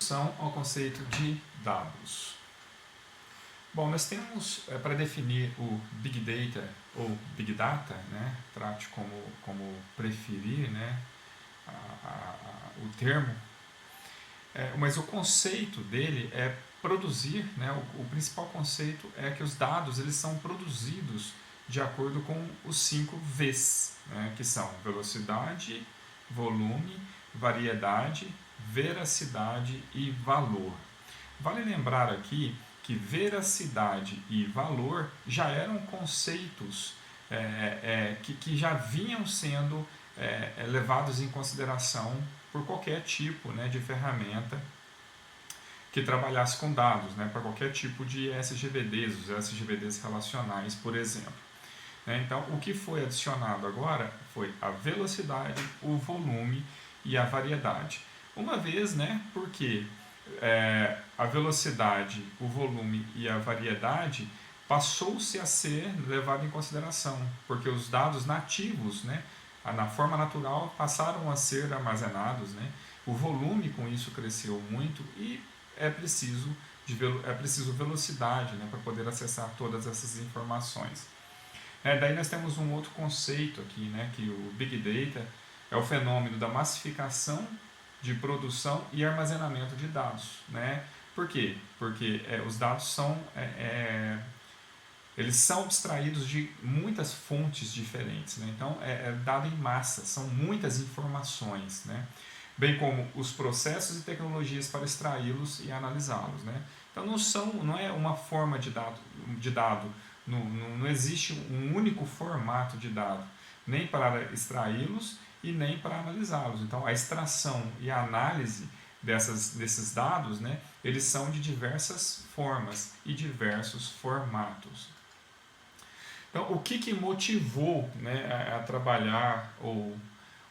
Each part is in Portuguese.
Introdução ao conceito de dados. Bom, nós temos, para definir o Big Data ou Big Data, né, trate como preferir, né, o termo, mas o conceito dele é produzir, né, o principal conceito é que os dados eles são produzidos de acordo com os 5 V's, né, que são velocidade, volume, variedade, veracidade e valor. Vale lembrar aqui que veracidade e valor já eram conceitos que já vinham sendo levados em consideração por qualquer tipo, né, de ferramenta que trabalhasse com dados, né, para qualquer tipo de SGBDs, os SGBDs relacionais, por exemplo. Então, o que foi adicionado agora foi a velocidade, o volume e a variedade. Uma vez, né, porque a velocidade, o volume e a variedade passou-se a ser levado em consideração, porque os dados nativos, né, na forma natural, passaram a ser armazenados, né? O volume com isso cresceu muito e é preciso velocidade, né, para poder acessar todas essas informações. Daí nós temos um outro conceito aqui, né, que o Big Data é o fenômeno da massificação de produção e armazenamento de dados. Né? Por quê? Porque os dados eles são abstraídos de muitas fontes diferentes. Né? Então, é dado em massa, são muitas informações, né? Bem como os processos e tecnologias para extraí-los e analisá-los. Né? Então, não é uma forma de dado, não existe um único formato de dado, nem para extraí-los e nem para analisá-los. Então, a extração e a análise desses dados, né, eles são de diversas formas e diversos formatos. Então, o que motivou, né, a trabalhar, ou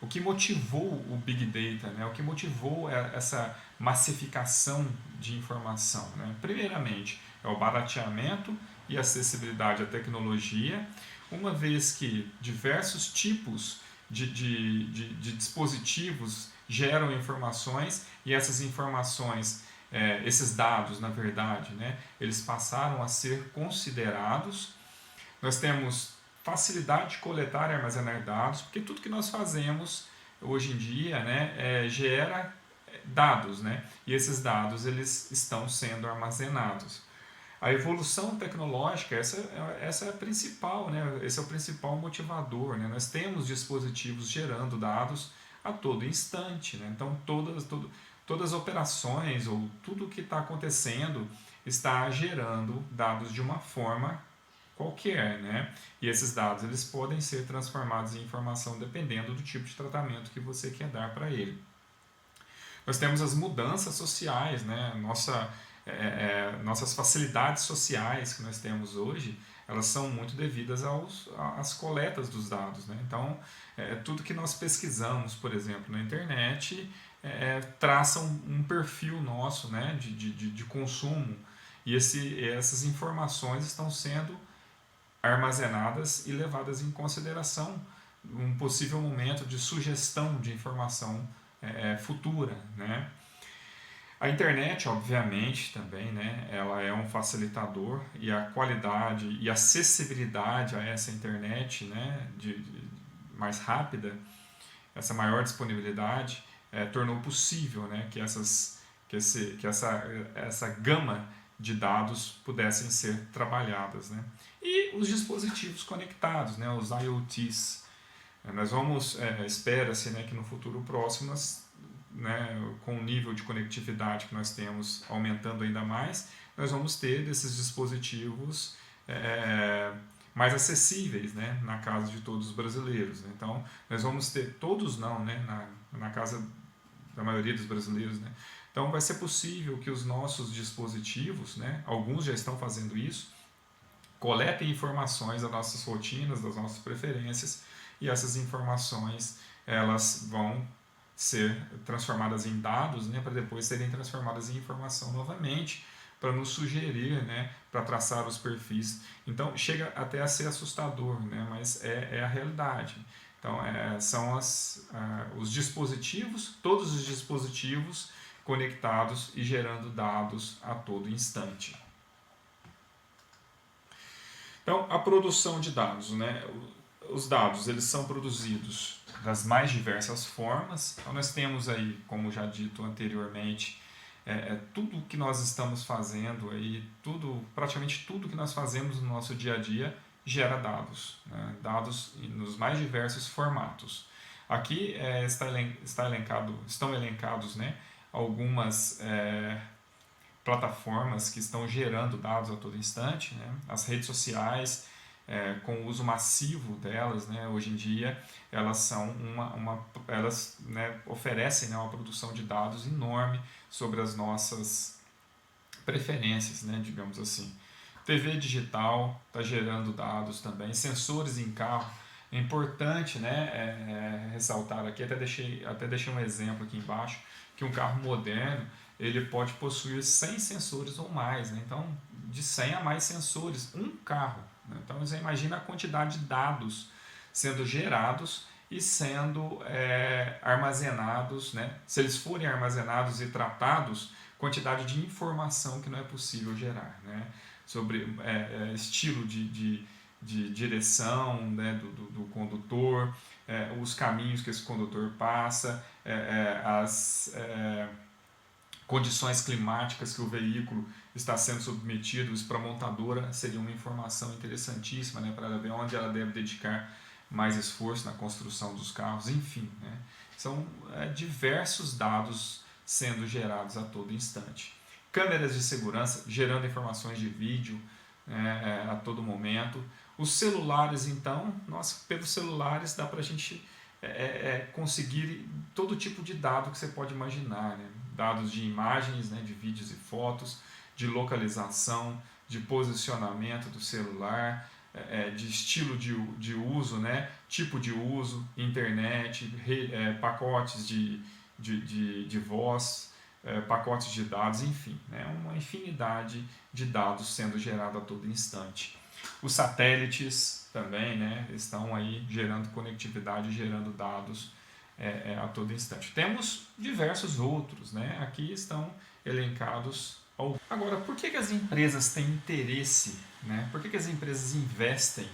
o que motivou o Big Data, né, o que motivou essa massificação de informação? Né? Primeiramente, é o barateamento e acessibilidade à tecnologia, uma vez que diversos tipos de dispositivos geram informações e essas informações, esses dados, na verdade, né, eles passaram a ser considerados. Nós temos facilidade de coletar e armazenar dados, porque tudo que nós fazemos hoje em dia, né, gera dados, né, e esses dados eles estão sendo armazenados. A evolução tecnológica, essa é a principal, né? Esse é o principal motivador. Né? Nós temos dispositivos gerando dados a todo instante. Né? Então, todas as operações ou tudo o que está acontecendo está gerando dados de uma forma qualquer. Né? E esses dados eles podem ser transformados em informação dependendo do tipo de tratamento que você quer dar para ele. Nós temos as mudanças sociais, né? Nossas facilidades sociais que nós temos hoje, elas são muito devidas às coletas dos dados. Né? Então, tudo que nós pesquisamos, por exemplo, na internet, traça um perfil nosso, né, de consumo, e essas informações estão sendo armazenadas e levadas em consideração um possível momento de sugestão de informação futura. Né? A internet, obviamente, também, né, ela é um facilitador, e a qualidade e acessibilidade a essa internet, né, mais rápida, essa maior disponibilidade, tornou possível, né, que essa gama de dados pudessem ser trabalhadas. Né? E os dispositivos conectados, né, os IoTs. Nós vamos, espera-se, né, que no futuro próximo né, com o nível de conectividade que nós temos aumentando ainda mais, nós vamos ter desses dispositivos mais acessíveis, né, na casa de todos os brasileiros. Né? Então, nós vamos ter, todos não, né, na casa da maioria dos brasileiros. Né? Então, vai ser possível que os nossos dispositivos, né, alguns já estão fazendo isso, coletem informações das nossas rotinas, das nossas preferências, e essas informações elas vão ser transformadas em dados, né, para depois serem transformadas em informação novamente, para nos sugerir, né, para traçar os perfis. Então chega até a ser assustador, né, mas é a realidade. Então são os dispositivos, todos os dispositivos conectados e gerando dados a todo instante. Então, a produção de dados, né? Os dados, eles são produzidos das mais diversas formas. Então, nós temos aí, como já dito anteriormente, tudo que nós estamos fazendo aí, praticamente tudo que nós fazemos no nosso dia a dia gera dados, né? Dados nos mais diversos formatos. Aqui estão elencados, né, algumas plataformas que estão gerando dados a todo instante, né? As redes sociais, com o uso massivo delas, né, hoje em dia, elas são elas, né, oferecem, né, uma produção de dados enorme sobre as nossas preferências, né, digamos assim. TV digital está gerando dados também, sensores em carro. É importante, né, ressaltar aqui, até deixei um exemplo aqui embaixo, que um carro moderno ele pode possuir 100 sensores ou mais, né? Então, de 100 a mais sensores, um carro. Né? Então, você imagina a quantidade de dados sendo gerados e sendo armazenados, né? Se eles forem armazenados e tratados, quantidade de informação que não é possível gerar, né? Sobre estilo de direção, né, do condutor, os caminhos que esse condutor passa, as condições climáticas que o veículo está sendo submetido. Isso para a montadora seria uma informação interessantíssima, né, para ela ver onde ela deve dedicar mais esforço na construção dos carros, enfim, né? São diversos dados sendo gerados a todo instante. Câmeras de segurança gerando informações de vídeo a todo momento. Os celulares, então, pelos celulares dá para a gente conseguir todo tipo de dado que você pode imaginar, né? Dados de imagens, né, de vídeos e fotos, de localização, de posicionamento do celular, de estilo de uso, né, tipo de uso, internet, pacotes de voz, pacotes de dados, enfim, né, uma infinidade de dados sendo gerado a todo instante. Os satélites também, né, estão aí gerando conectividade, gerando dados a todo instante. Temos diversos outros, né, aqui estão elencados. Agora, por que as empresas têm interesse, né? Por que as empresas investem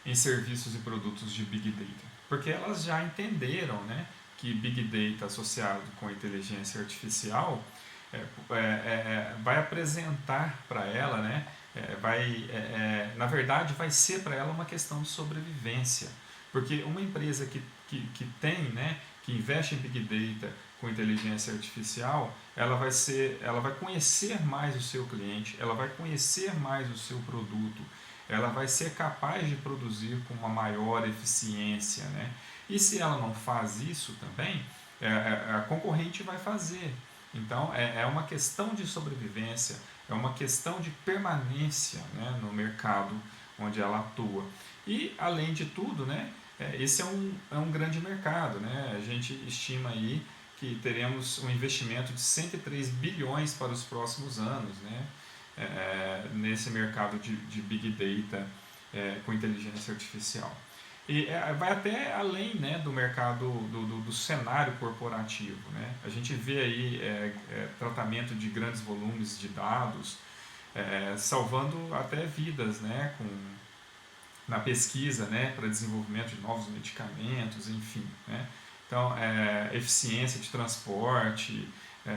em serviços e produtos de Big Data? Porque elas já entenderam, né, que Big Data associado com inteligência artificial vai apresentar para ela, né, na verdade, vai ser para ela uma questão de sobrevivência. Porque uma empresa que tem, né, que investe em Big Data com inteligência artificial, ela vai conhecer mais o seu cliente, ela vai conhecer mais o seu produto, ela vai ser capaz de produzir com uma maior eficiência, né? E se ela não faz isso também, a concorrente vai fazer. Então, é uma questão de sobrevivência, é uma questão de permanência, né, no mercado onde ela atua. E, além de tudo, né, esse é um grande mercado, né? A gente estima aí que teremos um investimento de 103 bilhões para os próximos anos, né? Nesse mercado de Big Data com inteligência artificial. E vai até além, né, do mercado, do cenário corporativo, né? A gente vê aí tratamento de grandes volumes de dados, salvando até vidas, né, na pesquisa, né, para desenvolvimento de novos medicamentos, enfim, né? Então, eficiência de transporte,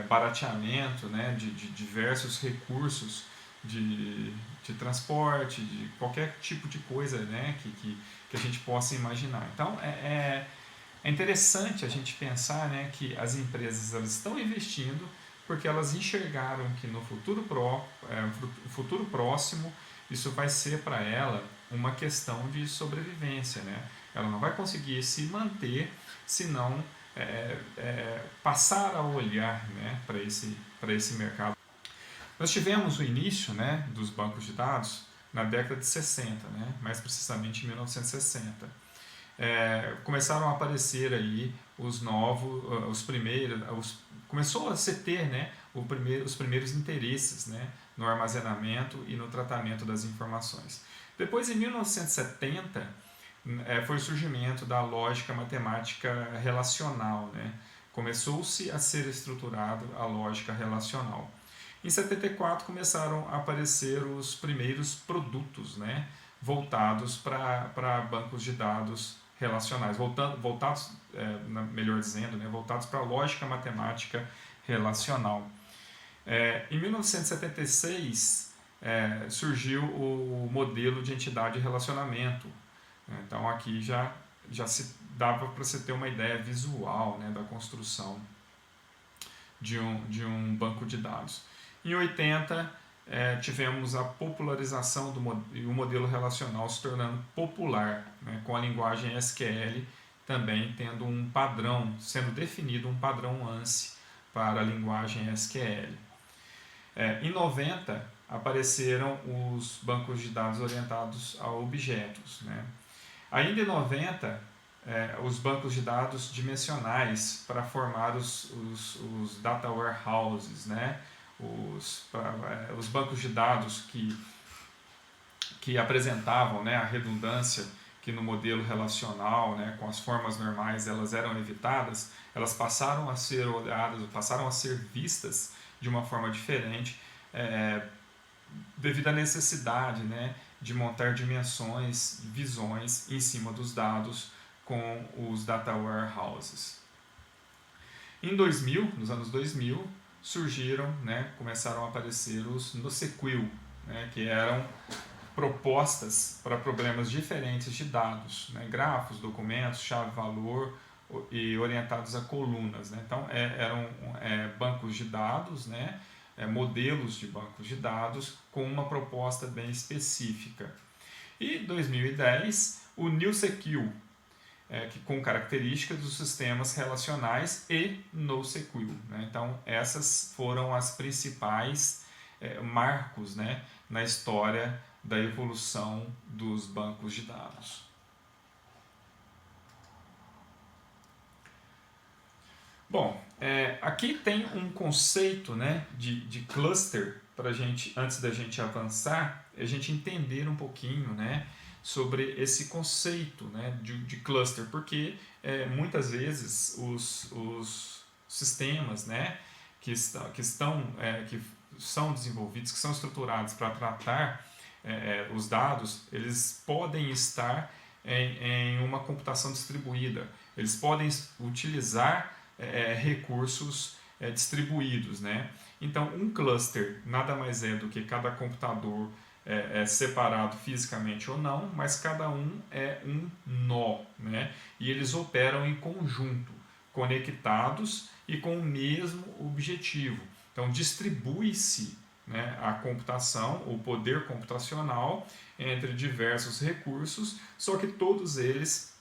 barateamento, né, de diversos recursos de transporte, de qualquer tipo de coisa, né, que a gente possa imaginar. Então, é interessante a gente pensar, né, que as empresas elas estão investindo porque elas enxergaram que no futuro próximo isso vai ser para ela uma questão de sobrevivência, né? Ela não vai conseguir se manter se não passar a olhar, né, para esse mercado. Nós tivemos o início, né, dos bancos de dados na década de 60, né, mais precisamente em 1960. Começaram a aparecer aí começou a se ter, né, os primeiros interesses, né, no armazenamento e no tratamento das informações. Depois, em 1970, foi o surgimento da lógica matemática relacional, né, Começou-se a ser estruturado a lógica relacional. Em 74 começaram a aparecer os primeiros produtos, né, voltados para bancos de dados relacionais, voltados, melhor dizendo, né, voltados para a lógica matemática relacional. Em 1976 surgiu o modelo de entidade e relacionamento. Então aqui já se dava para você ter uma ideia visual, né, da construção de um banco de dados. Em 80 tivemos a popularização do modelo relacional se tornando popular, né, com a linguagem SQL também tendo um padrão, sendo definido um padrão ANSI para a linguagem SQL. Em 90 apareceram os bancos de dados orientados a objetos, né? Ainda em 90, os bancos de dados dimensionais para formar os data warehouses, né? Os bancos de dados que apresentavam, né, a redundância que no modelo relacional, né, com as formas normais, elas eram evitadas, elas passaram a ser olhadas, passaram a ser vistas de uma forma diferente, devido à necessidade, né, de montar dimensões, visões em cima dos dados com os data warehouses. Em 2000, nos anos 2000, surgiram, né, começaram a aparecer os NoSQL, né, que eram propostas para problemas diferentes de dados, né, grafos, documentos, chave-valor e orientados a colunas, né. Então eram bancos de dados, né, modelos de bancos de dados com uma proposta bem específica. E em 2010 o NewSQL, com características dos sistemas relacionais e NoSQL, né. Então essas foram as principais marcos, né, na história da evolução dos bancos de dados. Bom, aqui tem um conceito, né, de cluster para a gente, antes da gente avançar, a gente entender um pouquinho, né, sobre esse conceito, né, de cluster, porque muitas vezes os sistemas, né, que são desenvolvidos, que são estruturados para tratar os dados, eles podem estar em uma computação distribuída, eles podem utilizar recursos distribuídos, né? Então um cluster nada mais é do que cada computador separado fisicamente ou não, mas cada um é um nó, né? E eles operam em conjunto, conectados e com o mesmo objetivo. Então distribui-se, né, a computação, o poder computacional entre diversos recursos, só que todos eles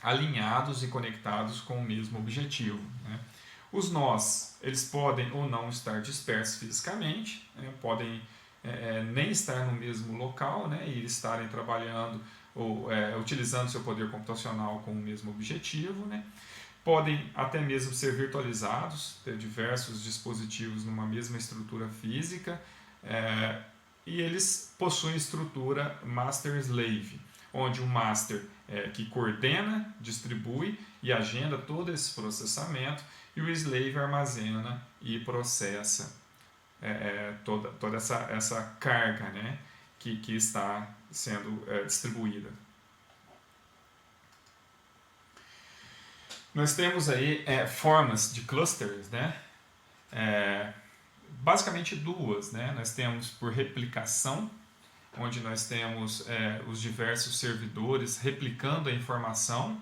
alinhados e conectados com o mesmo objetivo, né? Os nós, eles podem ou não estar dispersos fisicamente, né? Podem nem estar no mesmo local, né? E estarem trabalhando ou utilizando seu poder computacional com o mesmo objetivo, né? Podem até mesmo ser virtualizados, ter diversos dispositivos numa mesma estrutura física, e eles possuem estrutura master-slave, onde o master que coordena, distribui e agenda todo esse processamento, e o slave armazena e processa toda essa carga, né, que está sendo distribuída. Nós temos aí formas de clusters, né? Basicamente duas, né? Nós temos por replicação, onde nós temos os diversos servidores replicando a informação.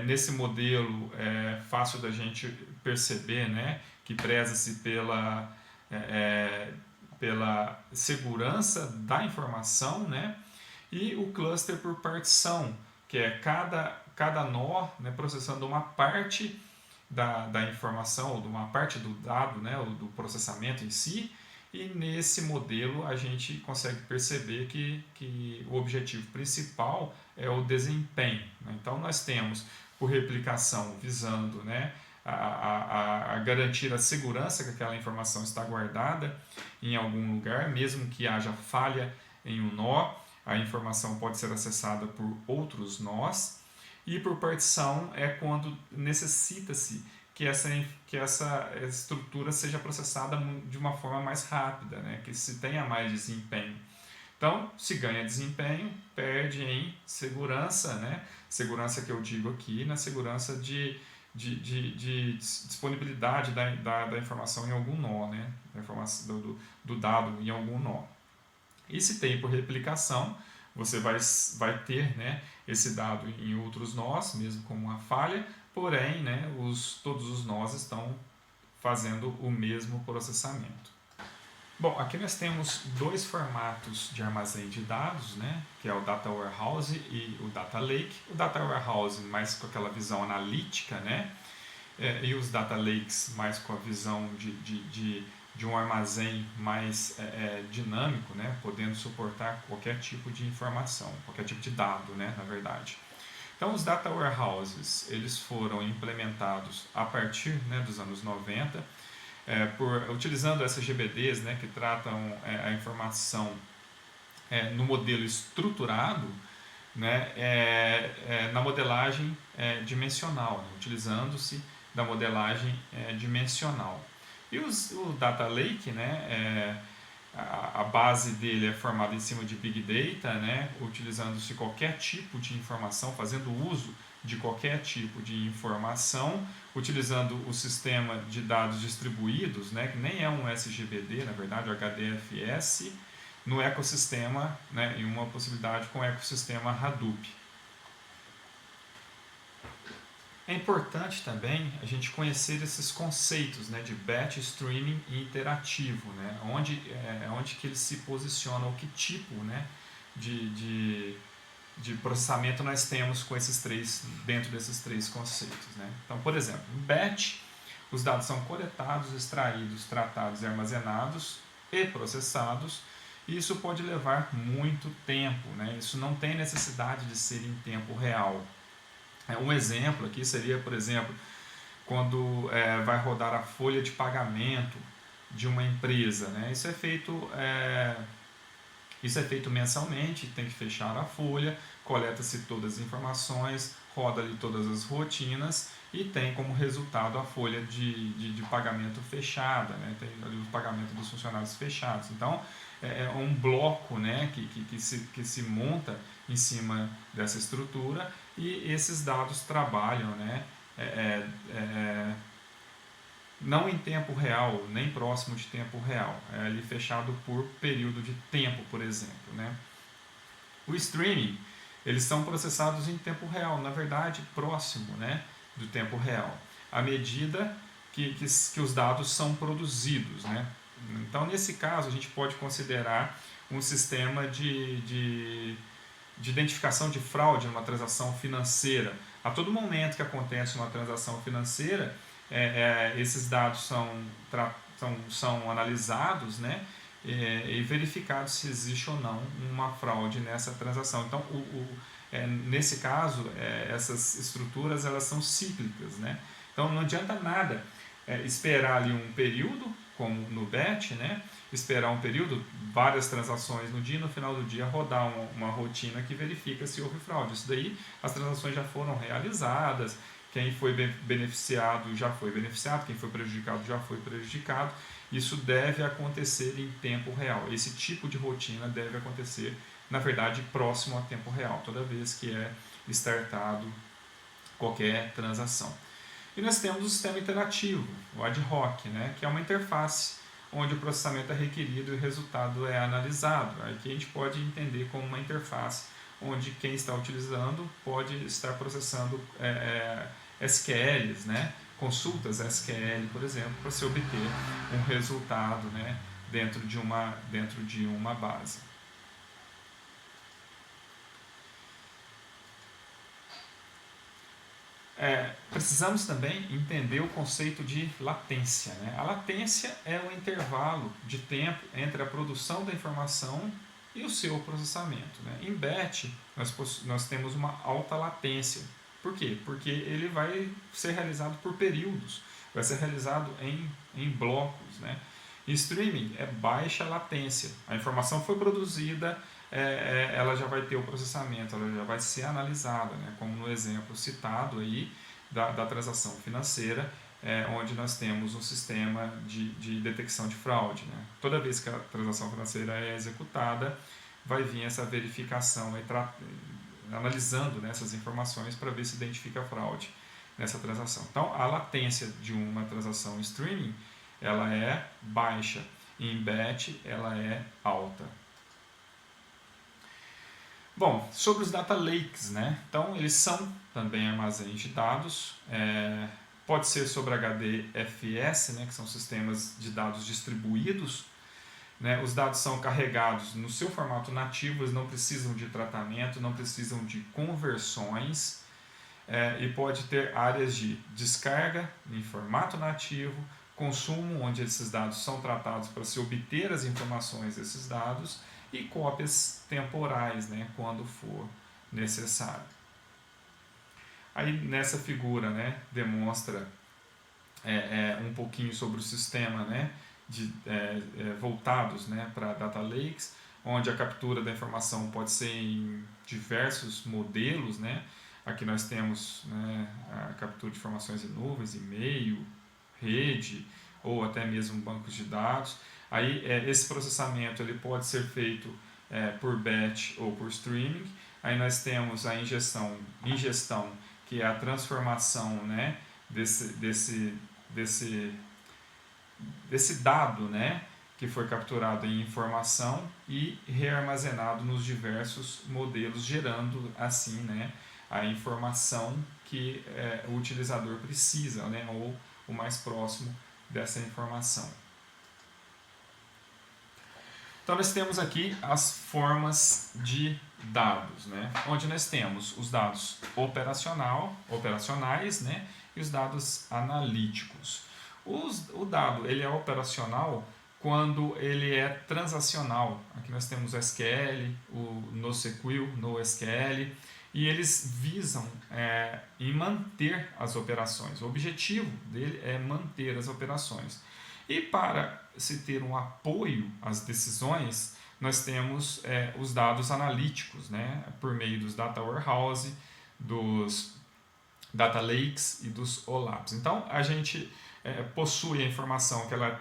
Nesse modelo é fácil da gente perceber, né, que preza-se pela segurança da informação, né? E o cluster por partição, que é cada nó, né, processando uma parte da informação, ou de uma parte do dado, né, ou do processamento em si. E nesse modelo a gente consegue perceber que o objetivo principal é o desempenho, né? Então nós temos por replicação visando, né, a garantir a segurança que aquela informação está guardada em algum lugar, mesmo que haja falha em um nó, a informação pode ser acessada por outros nós. E por partição é quando necessita-se que essa estrutura seja processada de uma forma mais rápida, né? Que se tenha mais desempenho. Então, se ganha desempenho, perde em segurança, né? Segurança que eu digo aqui, na segurança de disponibilidade da informação em algum nó, né? Da informação, do dado em algum nó. E se tem por replicação, você vai ter, né, esse dado em outros nós, mesmo com uma falha, porém, né, todos os nós estão fazendo o mesmo processamento. Bom, aqui nós temos dois formatos de armazém de dados, né, que é o Data Warehouse e o Data Lake. O Data Warehouse mais com aquela visão analítica, né, e os Data Lakes mais com a visão de um armazém mais dinâmico, né, podendo suportar qualquer tipo de informação, qualquer tipo de dado, né, na verdade. Então, os Data Warehouses eles foram implementados a partir, né, dos anos 90, utilizando essas GBDs, né, que tratam a informação no modelo estruturado, né, na modelagem dimensional, né, utilizando-se da modelagem dimensional. E o Data Lake, né, a base dele é formada em cima de Big Data, né, utilizando-se qualquer tipo de informação, fazendo uso de qualquer tipo de informação, utilizando o sistema de dados distribuídos, né, que nem é um SGBD, na verdade, é o HDFS, no ecossistema, né, e uma possibilidade com o ecossistema Hadoop. É importante também a gente conhecer esses conceitos, né, de batch, streaming e interativo, né, onde que eles se posicionam, que tipo, né, de processamento nós temos com dentro desses três conceitos, né. Então, por exemplo, em batch, os dados são coletados, extraídos, tratados e armazenados e processados, e isso pode levar muito tempo, né, isso não tem necessidade de ser em tempo real. Um exemplo aqui seria, por exemplo, quando vai rodar a folha de pagamento de uma empresa, né? Isso é feito mensalmente, tem que fechar a folha, coleta-se todas as informações, roda ali todas as rotinas e tem como resultado a folha de pagamento fechada, né? Tem ali o pagamento dos funcionários fechados. Então, é um bloco, né, que se monta em cima dessa estrutura e esses dados trabalham, né, não em tempo real, nem próximo de tempo real, é ali fechado por período de tempo, por exemplo, né. O streaming, eles são processados em tempo real, na verdade, próximo, né, do tempo real, à medida que os dados são produzidos, né. Então, nesse caso, a gente pode considerar um sistema de identificação de fraude numa transação financeira. A todo momento que acontece uma transação financeira, esses dados são analisados, né, e verificados se existe ou não uma fraude nessa transação. Então, nesse caso, essas estruturas elas são cíclicas, né? Então, não adianta nada esperar ali um período, como no batch, né? Esperar um período, várias transações no dia, no final do dia rodar uma rotina que verifica se houve fraude. Isso daí, as transações já foram realizadas, quem foi beneficiado já foi beneficiado, quem foi prejudicado já foi prejudicado. Isso deve acontecer em tempo real. Esse tipo de rotina deve acontecer, na verdade, próximo a tempo real, toda vez que é startado qualquer transação. E nós temos o sistema interativo, o ad hoc, né, que é uma interface onde o processamento é requerido e o resultado é analisado. Aqui a gente pode entender como uma interface onde quem está utilizando pode estar processando SQLs, né, consultas SQL, por exemplo, para se obter um resultado, né, dentro de uma base. Precisamos também entender o conceito de latência, né? A latência é o intervalo de tempo entre a produção da informação e o seu processamento, né? Em batch, nós temos uma alta latência. Por quê? Porque ele vai ser realizado por períodos, vai ser realizado em blocos, né? Em streaming é baixa latência. A informação foi produzida, ela já vai ter o processamento, ela já vai ser analisada, né? Como no exemplo citado aí da transação financeira, onde nós temos um sistema de detecção de fraude, né? Toda vez que a transação financeira é executada, vai vir essa verificação, analisando, né, essas informações para ver se identifica a fraude nessa transação. Então, a latência de uma transação em streaming, ela é baixa, e em batch ela é alta. Bom, sobre os data lakes, né? Então, eles são também armazéns de dados, pode ser sobre HDFS, né, que são sistemas de dados distribuídos, né? Os dados são carregados no seu formato nativo, eles não precisam de tratamento, não precisam de conversões, e pode ter áreas de descarga em formato nativo, consumo, onde esses dados são tratados para se obter as informações desses dados, e cópias temporais, né, quando for necessário. Aí nessa figura, né, demonstra um pouquinho sobre o sistema, né, voltados, né, para data lakes, onde a captura da informação pode ser em diversos modelos, né. Aqui nós temos, né, a captura de informações em nuvens, e-mail, rede ou até mesmo bancos de dados. Aí esse processamento ele pode ser feito por batch ou por streaming. Aí nós temos a ingestão, que é a transformação, né, desse dado, né, que foi capturado em informação e rearmazenado nos diversos modelos, gerando assim, né, a informação que o utilizador precisa, né, ou o mais próximo dessa informação. Então nós temos aqui as formas de dados, né, onde nós temos os dados operacionais, né, e os dados analíticos. O dado ele é operacional quando ele é transacional. Aqui nós temos o SQL, o NoSQL, e eles visam em manter as operações. O objetivo dele é manter as operações. E para se ter um apoio às decisões, nós temos os dados analíticos, né, por meio dos data warehouse, dos data lakes e dos OLAPs. Então, a gente possui a informação que ela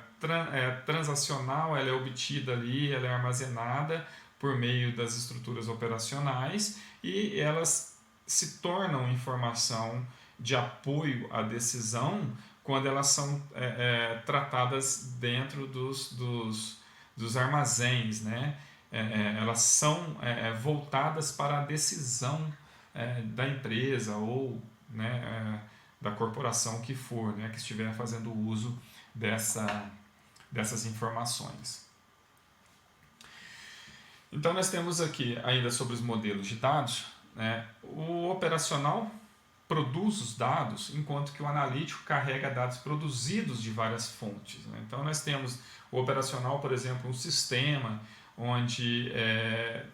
é transacional, ela é obtida ali, ela é armazenada por meio das estruturas operacionais e elas se tornam informação de apoio à decisão quando elas são tratadas dentro dos armazéns, né? Elas são voltadas para a decisão da empresa ou, né, da corporação que for, né, que estiver fazendo uso dessas informações. Então nós temos aqui ainda sobre os modelos de dados, né, o operacional produz os dados, enquanto que o analítico carrega dados produzidos de várias fontes, né? Então nós temos o operacional, por exemplo, um sistema onde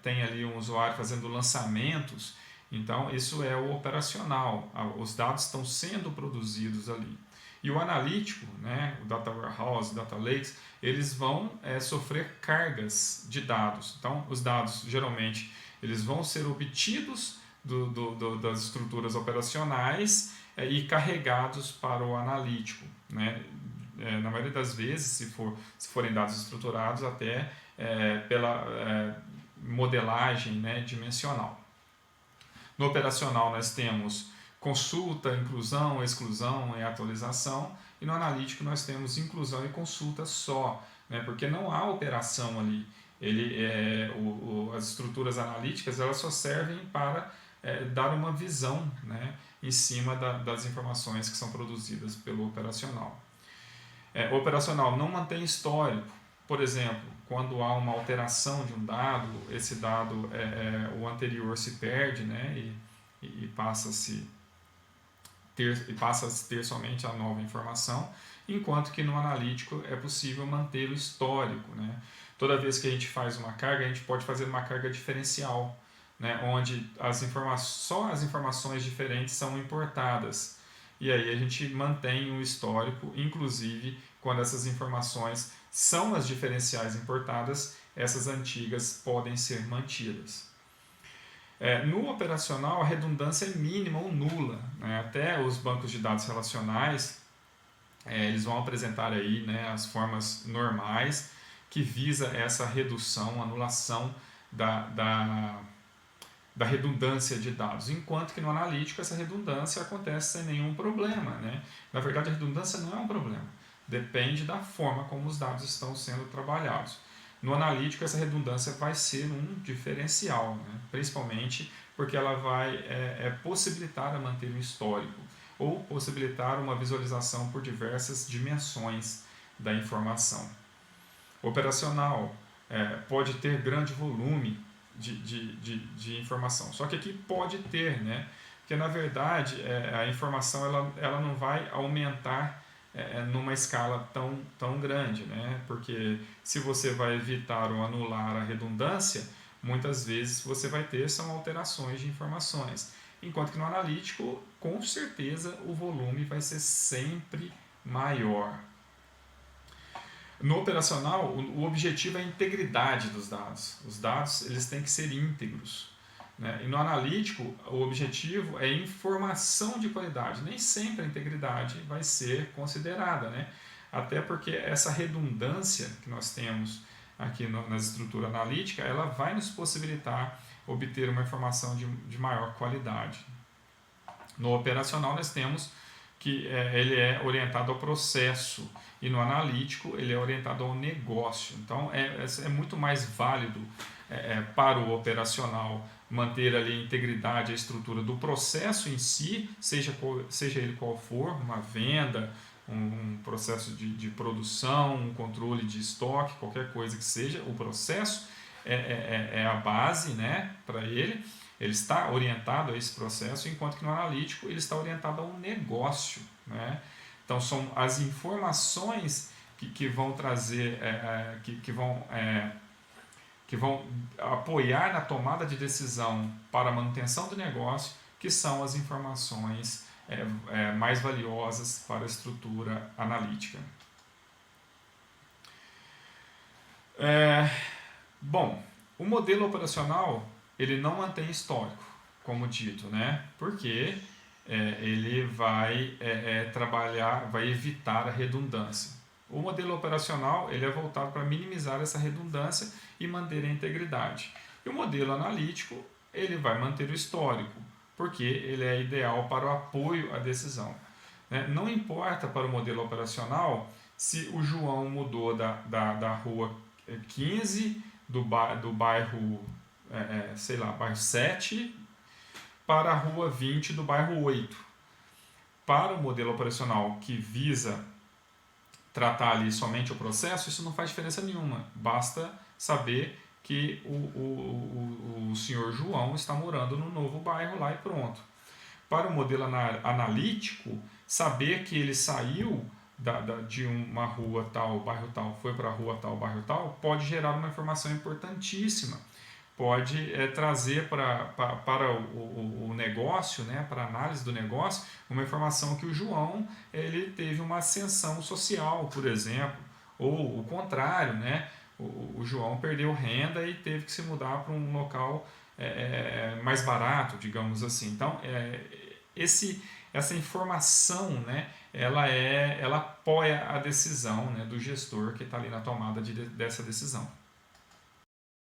tem ali um usuário fazendo lançamentos. Então isso é o operacional, os dados estão sendo produzidos ali. E o analítico, né, o Data Warehouse, Data Lakes, eles vão sofrer cargas de dados. Então os dados geralmente eles vão ser obtidos das estruturas operacionais e carregados para o analítico, né? Na maioria das vezes, se forem dados estruturados, até pela modelagem, né, dimensional. No operacional nós temos consulta, inclusão, exclusão e atualização, e no analítico nós temos inclusão e consulta só, né, porque não há operação ali. As estruturas analíticas elas só servem para dar uma visão, né, em cima das informações que são produzidas pelo operacional. O operacional não mantém histórico. Por exemplo, quando há uma alteração de um dado, esse dado, o anterior se perde, né, e passa a ter somente a nova informação, enquanto que no analítico é possível manter o histórico, né? Toda vez que a gente faz uma carga, a gente pode fazer uma carga diferencial, né, onde só as informações diferentes são importadas. E aí a gente mantém o histórico, inclusive quando essas informações são as diferenciais importadas, essas antigas podem ser mantidas. No operacional, a redundância é mínima ou nula, né? Até os bancos de dados relacionais Eles vão apresentar aí, né, as formas normais que visa essa redução, anulação da redundância de dados, enquanto que no analítico essa redundância acontece sem nenhum problema, né? Na verdade, a redundância não é um problema, depende da forma como os dados estão sendo trabalhados. No analítico, essa redundância vai ser um diferencial, né? Principalmente porque ela vai possibilitar a manter um histórico ou possibilitar uma visualização por diversas dimensões da informação. Operacional pode ter grande volume de informação, só que aqui pode ter, né? Porque na verdade a informação ela não vai aumentar numa escala tão grande, né? Porque se você vai evitar ou anular a redundância, muitas vezes você vai ter são alterações de informações. Enquanto que no analítico, com certeza, o volume vai ser sempre maior. No operacional, o objetivo é a integridade dos dados. Os dados eles têm que ser íntegros, né? E no analítico, o objetivo é informação de qualidade. Nem sempre a integridade vai ser considerada, né? Até porque essa redundância que nós temos aqui na estrutura analítica, ela vai nos possibilitar obter uma informação de maior qualidade. No operacional, nós temos que ele é orientado ao processo, e no analítico ele é orientado ao negócio. Então é muito mais válido para o operacional manter ali a integridade, a estrutura do processo em si, seja ele qual for, uma venda, um processo de produção, um controle de estoque, qualquer coisa que seja, o processo é a base, né, para ele. Ele está orientado a esse processo, enquanto que no analítico ele está orientado ao negócio, né? Então são as informações que vão trazer, que vão apoiar na tomada de decisão para a manutenção do negócio, que são as informações mais valiosas para a estrutura analítica. Bom, o modelo operacional ele não mantém histórico, como dito, né? Porque ele vai trabalhar, vai evitar a redundância. O modelo operacional ele é voltado para minimizar essa redundância e manter a integridade. E o modelo analítico ele vai manter o histórico, porque ele é ideal para o apoio à decisão. Não importa para o modelo operacional se o João mudou da rua 15 do bairro, sei lá, bairro 7 para a rua 20 do bairro 8. Para o modelo operacional que visa tratar ali somente o processo, isso não faz diferença nenhuma. Basta saber que o senhor João está morando no novo bairro lá e pronto. Para o modelo analítico, saber que ele saiu de uma rua tal, bairro tal, foi para a rua tal, bairro tal, pode gerar uma informação importantíssima. Pode trazer para o negócio, né, para a análise do negócio, uma informação que o João ele teve uma ascensão social, por exemplo, ou o contrário, né, o João perdeu renda e teve que se mudar para um local mais barato, digamos assim. Então, essa informação, né, ela apoia a decisão, né, do gestor que está ali na tomada dessa decisão.